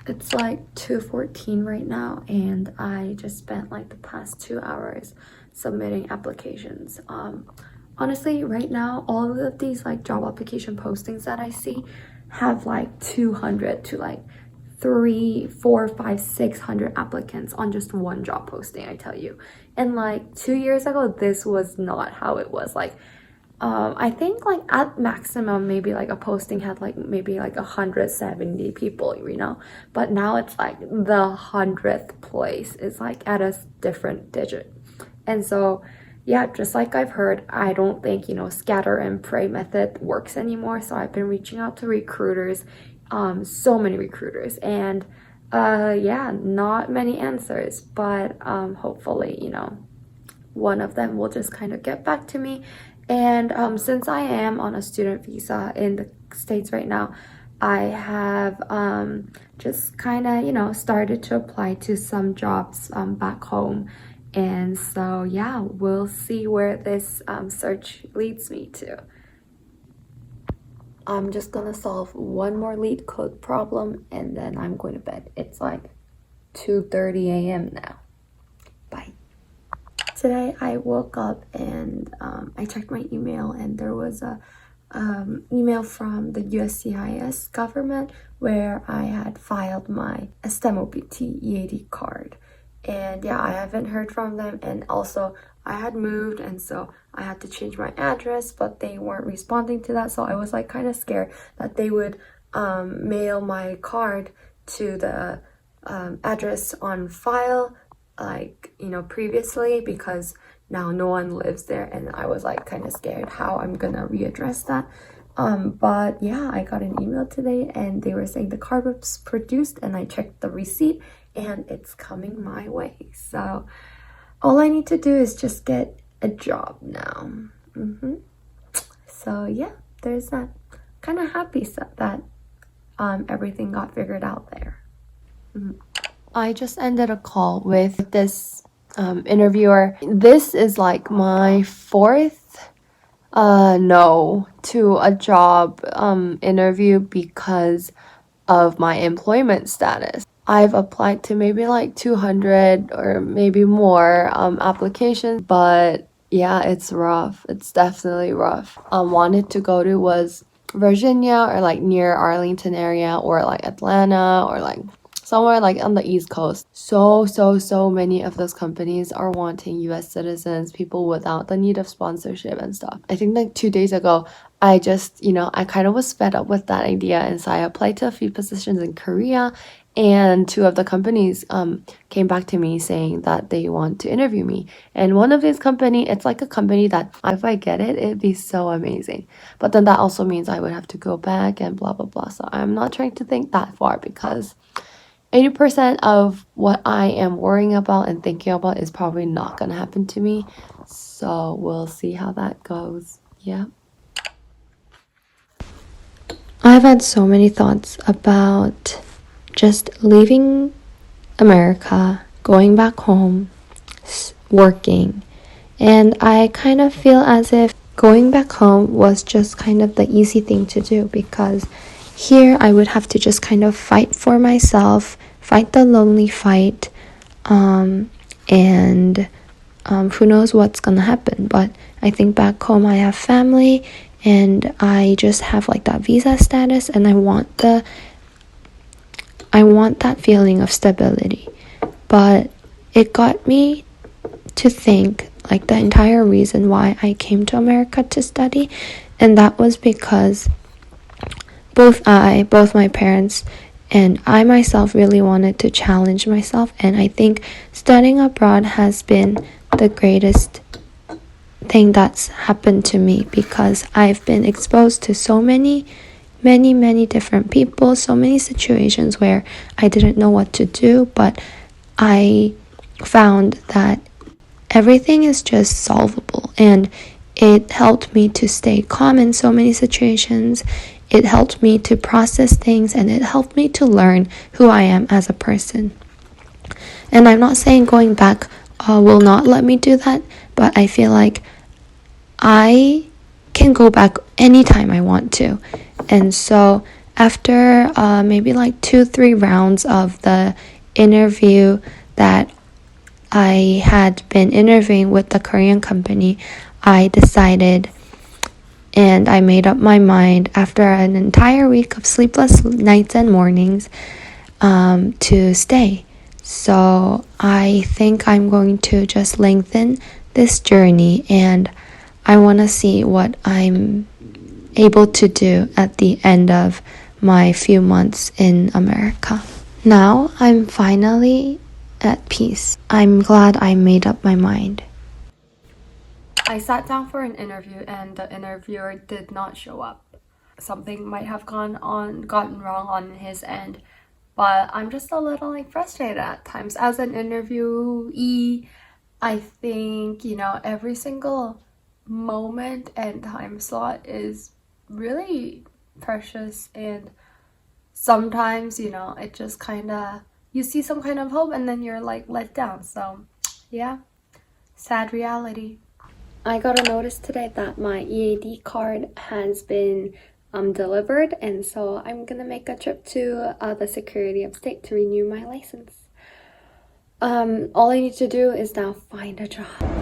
It's like 2:14 right now, and I just spent like the past 2 hours submitting applications. Honestly, right now, all of these like job application postings that I see have like 200 to like 600 applicants on just one job posting, I tell you. And like 2 years ago, this was not how it was. Like I think like at maximum maybe like a posting had like maybe like 170 people, you know, but now it's like the 100th place is like at a different digit. And so yeah, just like I've heard, I don't think, you know, scatter and pray method works anymore. So I've been reaching out to recruiters, so many recruiters, and yeah, not many answers, but hopefully, you know, one of them will just kind of get back to me. And since I am on a student visa in the States right now, I have just kind of, you know, started to apply to some jobs back home. And so, yeah, we'll see where this search leads me to. I'm just gonna solve one more lead code problem and then I'm going to bed. It's like 2:30 a.m. now. Bye. Today I woke up and I checked my email, and there was a email from the USCIS government where I had filed my STEM-OPT EAD card. And yeah, I haven't heard from them, and also I had moved, and so I had to change my address, but they weren't responding to that. So I was like kind of scared that they would mail my card to the address on file, like, you know, previously, because now no one lives there, and I was like kind of scared how I'm gonna readdress that. But yeah, I got an email today and they were saying the card was produced, and I checked the receipt and it's coming my way. So all I need to do is just get a job now. So yeah, there's that. Kind of happy that everything got figured out there. I just ended a call with this interviewer. This is like my fourth no to a job interview because of my employment status. I've applied to maybe like 200 or maybe more applications, but yeah, it's rough. It's definitely rough. Wanted to go to was Virginia or like near Arlington area, or like Atlanta, or like somewhere like on the East Coast. So many of those companies are wanting US citizens, people without the need of sponsorship and stuff. I think like 2 days ago, I just, you know, I kind of was fed up with that idea, and so I applied to a few positions in Korea, and two of the companies came back to me saying that they want to interview me. And one of these company, it's like a company that if I get it, it'd be so amazing. But then that also means I would have to go back and blah blah blah. So I'm not trying to think that far, because 80% of what I am worrying about and thinking about is probably not gonna happen to me. So we'll see how that goes. Yeah. I've had so many thoughts about just leaving America, going back home, working. And I kind of feel as if going back home was just kind of the easy thing to do, because here I would have to just kind of fight for myself, fight the lonely fight, and who knows what's gonna happen. But I think back home I have family, and I just have like that visa status, and I want that feeling of stability. But it got me to think like the entire reason why I came to America to study, and that was because both my parents and I myself really wanted to challenge myself, and I think studying abroad has been the greatest thing that's happened to me, because I've been exposed to so many different people, so many situations where I didn't know what to do, but I found that everything is just solvable, and it helped me to stay calm in so many situations. It helped me to process things, and it helped me to learn who I am as a person. And I'm not saying going back will not let me do that, but I feel like I can go back anytime I want to. And so After maybe like 2-3 rounds of the interview that I had been interviewing with the Korean company, I decided and I made up my mind after an entire week of sleepless nights and mornings to stay. So I think I'm going to just lengthen this journey, and I want to see what I'm able to do at the end of my few months in America. Now I'm finally at peace. I'm glad I made up my mind. I sat down for an interview and the interviewer did not show up. Something might have gotten wrong on his end, but I'm just a little like frustrated at times. As an interviewee, I think, every single moment and time slot is really precious, and sometimes, it just kind of, you see some kind of hope and then you're like let down. So yeah, sad reality. I got a notice today that my EAD card has been delivered, and so I'm gonna make a trip to the Secretary of State to renew my license. All I need to do is now find a job.